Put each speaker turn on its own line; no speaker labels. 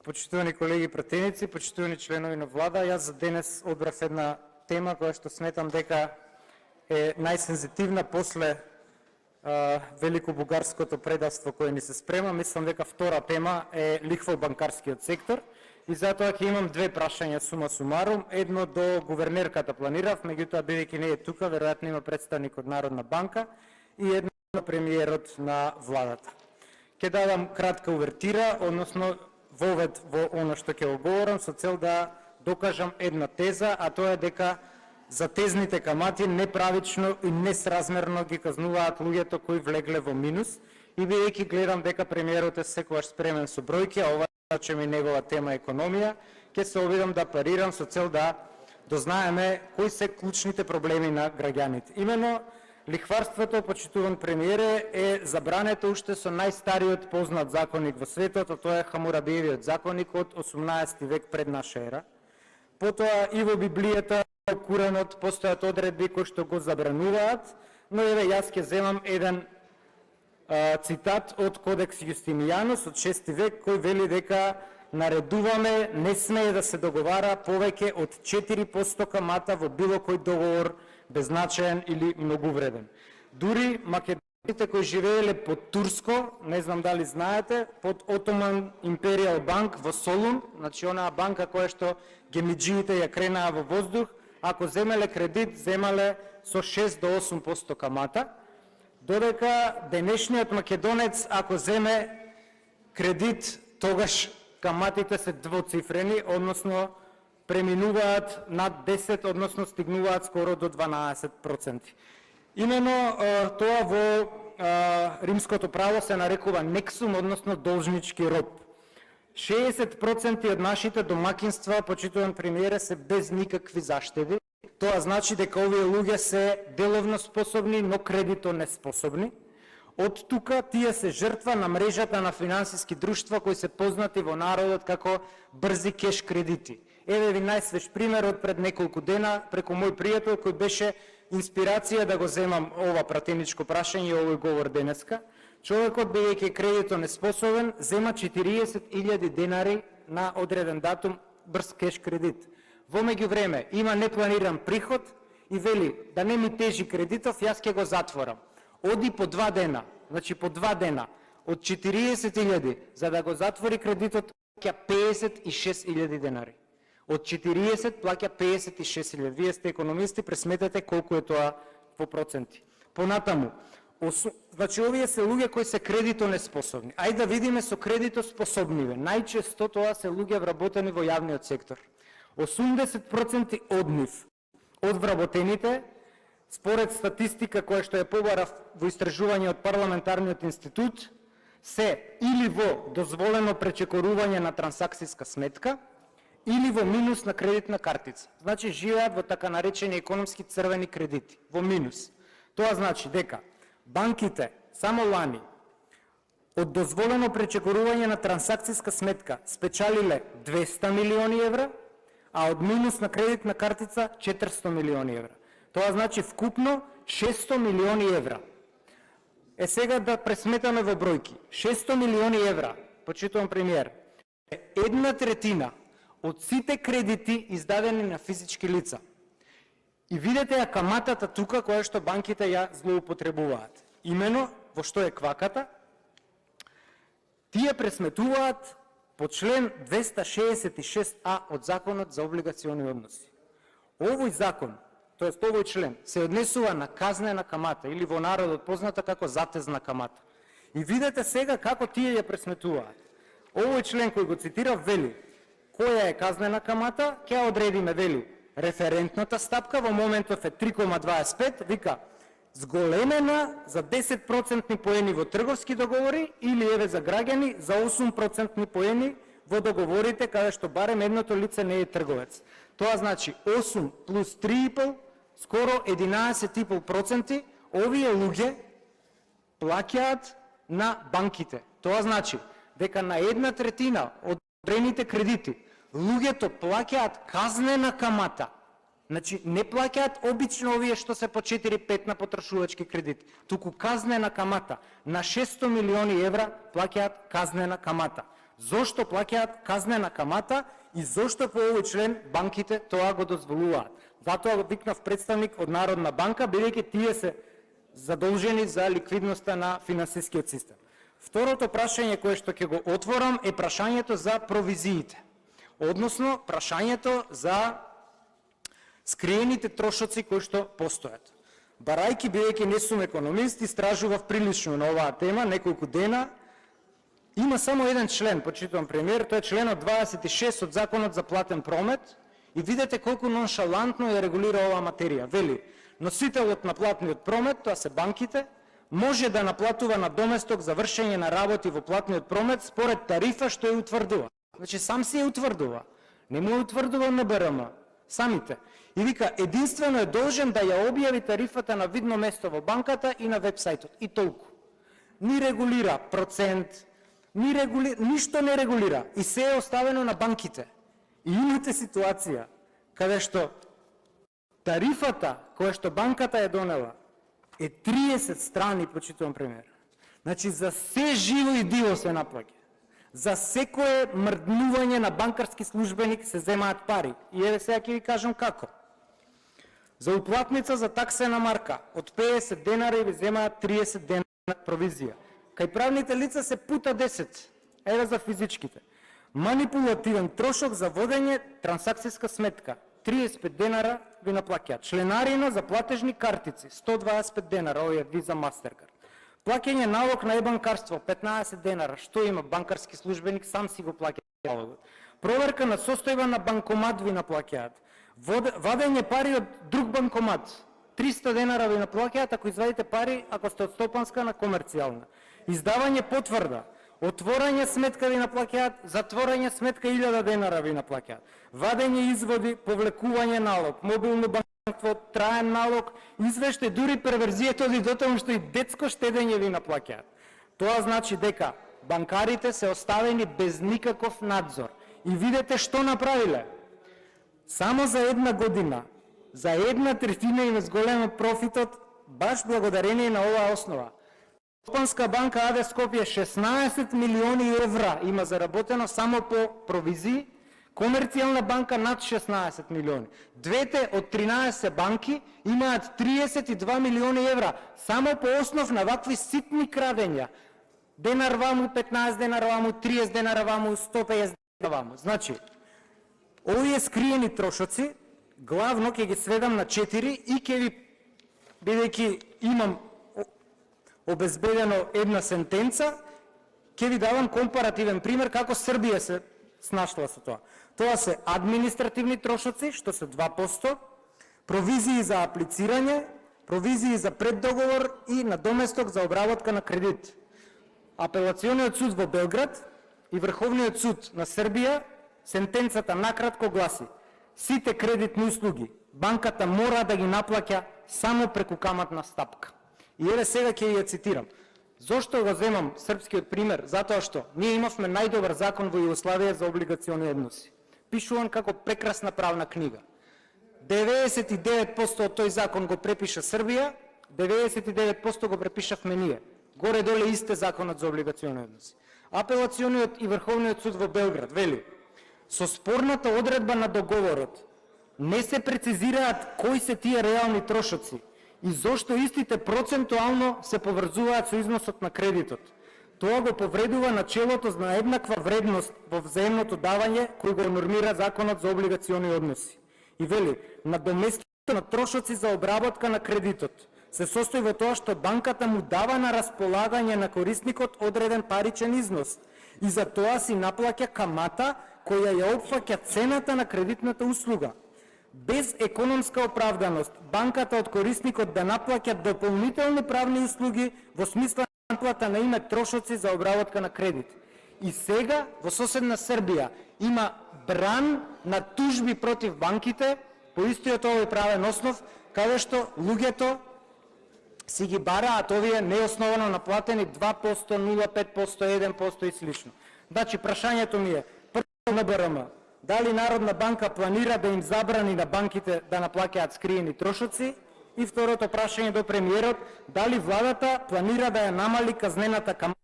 Почитувани колеги пратеници, почитувани членови на влада, јас за денес одбрав една тема која што сметам дека е најсензитивна после великобугарското предавство кое ни се спрема. Мислам дека втора тема е лихва во банкарскиот сектор и затоа ќе имам две прашања сума сумарум. Едно до гувернерката планирав, меѓутоа бидејќи не е тука, веројатно има представник од Народна банка, и едно до премиерот на владата. Ќе дадам кратка увертира, односно вовед во оно што ќе оговорам со цел да докажам една теза, а тоа е дека затезните камати неправично и несразмерно ги казнуваат луѓето кои влегле во минус, и бидејќи гледам дека премиерот е секогаш спремен со бројки, а ова че ми негова тема економија, ќе се обидам да парирам со цел да дознаеме кои се клучните проблеми на граѓаните. Имено лихварството, почитуван премиере, е забрането уште со најстариот познат законник во светот, а тоа е Хамурабиевиот законник од 18 век пред наша ера. Потоа и во Библијата, Куранот, постојат одредби кои што го забрануваат, но еве јас ќе земам еден цитат од Кодекс Јустинијанус од 6 век, кој вели дека наредуваме не смее да се договара повеќе од 4% камата во било кој договор беззначаен или многувреден. Дури македонците кои живееле под турско, не знам дали знаете, под Ottoman Imperial Bank во Солун, значи онаа банка која што гемиџиите ја кренаа во воздух, ако земеле кредит, земале со 6 до 8% камата, додека денешниот македонец, ако земе кредит, тогаш каматите се двоцифрени, односно преминуваат над 10, односно стигнуваат скоро до 12%. Имено тоа во римското право се нарекува нексум, односно должнички роб. 60% од нашите домакинства, почитуван премиере, се без никакви заштеди. Тоа значи дека овие луѓе се деловно способни, но кредито неспособни. Од тука тие се жртва на мрежата на финансиски друштва кои се познати во народот како брзи кеш кредити. Еве ви најсвеж пример од пред неколку дена преку мој пријател кој беше инспирација да го земам ова пратеничко прашање и овој говор денеска. Човекот, бидејќи кредито неспособен, зема 40.000 денари на одреден датум брз кеш кредит. Во меѓувреме има непланиран приход и вели да не ми тежи кредитов, јас ќе го затворам. Оди по 2 дена, значи по 2 дена, од 40.000 за да го затвори кредитот, плаќа 56.000 денари. Од 40 плаќа 56.000. Вие сте економисти, пресметете колку е тоа по проценти. Понатаму, значи овие се луѓе кои се кредито неспособни. Ајде да видиме со кредито способниве. Најчесто тоа се луѓе вработени во јавниот сектор. 80% од нив, од вработените, според статистика која што ја побарав во истражување од парламентарниот институт, се или во дозволено пречекорување на трансакцијска сметка, или во минус на кредитна картица. Значи живеат во така наречени економски црвени кредити, во минус. Тоа значи дека банките само лани од дозволено пречекорување на трансакцијска сметка спечалиле 200 милиони евра, а од минус на кредитна картица 400 милиони евра. Тоа значи вкупно 600 милиони евра. Е сега да пресметаме во бројки. 600 милиони евра, почитувам премиер, е 1/3 од сите кредити издадени на физички лица. И видете ја каматата тука која што банките ја злоупотребуваат. Имено, во што е кваката, тие пресметуваат по член 266а од Законот за облигациони односи. Овој закон, тоест овој член, се однесува на казнена камата или во народот позната како затезна камата. И видете сега како тие ја пресметуваат. Овој член кој го цитирав вели која е казнена камата, ќе одредиме, вели, референтната стапка, во моментов е 3,25, вика, зголемена за 10% поени во трговски договори или еве за граѓани за 8% поени во договорите каде што барем едното лице не е трговец. Тоа значи 8 плюс 3,5, скоро 11,5% овие луѓе плаќаат на банките. Тоа значи дека на 1/3 од одобрените кредити луѓето плаќаат казнена камата. Значи, не плаќаат обично овие што се по 4-5 на потрошувачки кредит, туку казнена камата. На 600 милиони евра плаќаат казнена камата. Зошто плаќаат казнена камата и зошто по овој член банките тоа го дозволуваат. Затоа го викнав представник од Народна банка, бидејќи тие се задолжени за ликвидноста на финансискиот систем. Второто прашање кое што ќе го отворам е прашањето за провизиите, односно прашањето за скриените трошоци кои што постојат. Барајки, бидејќи не сум економист, истражував прилично на оваа тема неколку дена. Има само еден член, почитувам премиер, тоа е членот 26 од Законот за платен промет, и видете колку ноншалантно ја регулира оваа материја. Вели, носителот на платниот промет, тоа се банките, може да наплатува на доместок за вршење на работи во платниот промет според тарифа што ја утврдува. Значи сам си ја утврдува. Не му ја утврдува НБРМ, самите. И вика, единствено е должен да ја објави тарифата на видно место во банката и на вебсајтот. И толку. Ни регулира процент, ништо не регулира. И се е оставено на банките. И имате ситуација каде што тарифата која што банката е донела е 30 страни, почитувам премиер. Значи за се живо и диво се наплаќа. За секое мрднување на банкарски службеник се земаат пари. И еве сега ќе ви кажам како. За уплатница за таксена марка од 50 денара ви земаат 30 денара провизија. Кај правните лица се пута 10. Еве за физичките. Манипулативен трошок за водење трансакцијска сметка 35 денара ви наплаќаат. Членарина за платежни картици 125 денара, овие Visa Mastercard. Плаќање налог на e-банкарство 15 денара, што има банкарски службеник, сам си го плаќа налогот. Проверка на состојба на банкомат ви наплаќаат. Вадење пари од друг банкомат 300 денара ви наплаќаат ако извадите пари ако сте од стопанска на комерцијална. Издавање потврда, отворање сметка ви наплаќаат, затворање сметка 1000 денара ви наплаќаат. Вадење изводи, повлекување налог, мобилно банкарство, траен налог, извештај, дури перверзијата оди до тоа што и детско штедење ви наплаќаат. Тоа значи дека банкарите се оставени без никаков надзор. И видете што направиле. Само за една година, за 1/3 им зголема профитот, баш благодарение на оваа основа. Стопанска банка АД Скопје 16 милиони евра има заработено само по провизии, Комерцијална банка над 16 милиони. Двете од 13 банки имаат 32 милиони евра само по основ на вакви ситни крадења. Денар ваму, 15 денар ваму, 30 денара ваму, 150 денара ваму. Значи, овие скриени трошоци, главно ќе ги сведам на 4 и ќе ви, бидејќи имам обезбедено една сентенца, ќе ви давам компаративен пример како Србија се снашла со тоа. Тоа се административни трошоци, што се 2%, провизии за аплицирање, провизии за преддоговор и надоместок за обработка на кредит. Апелациониот суд во Белград и Врховниот суд на Србија, сентенцата накратко гласи: сите кредитни услуги банката мора да ги наплаќа само преку каматна стапка. И еве сега ќе ја цитирам. Зошто го земам српскиот пример? Затоа што ние имавме најдобар закон во Југославија за облигациони односи. Пишуван како прекрасна правна книга. 99% од тој закон го препиша Србија, 99% го препишавме ние. Горе-доле исте законот за облигациони односи. Апелациониот и Врховниот суд во Белград вели: со спорната одредба на договорот не се прецизираат кои се тие реални трошоци и зошто истите процентуално се поврзуваат со износот на кредитот. Тоа го повредува начелото на еднаква вредност во взаимното давање кој го нормира законот за облигациони односи. И вели: надоместото на трошоци за обработка на кредитот се состои во тоа што банката му дава на располагање на корисникот одреден паричен износ и за тоа си наплаќа камата која ја опфаќа цената на кредитната услуга. Без економска оправданост, банката од корисникот да наплаќа дополнителни правни услуги во смисла на наплата на име трошоци за обработка на кредит. И сега во соседна Србија има бран на тужби против банките по истиот овој правен основ, каде што луѓето си ги бараат овие неосновано наплатени 2%, 0,5%, 1% и слично. Значи, прашањето ми е, прво на БРМ, дали Народна банка планира да им забрани на банките да наплаќаат скриени трошоци? И второто прашање до премиерот, дали владата планира да ја намали казнената камата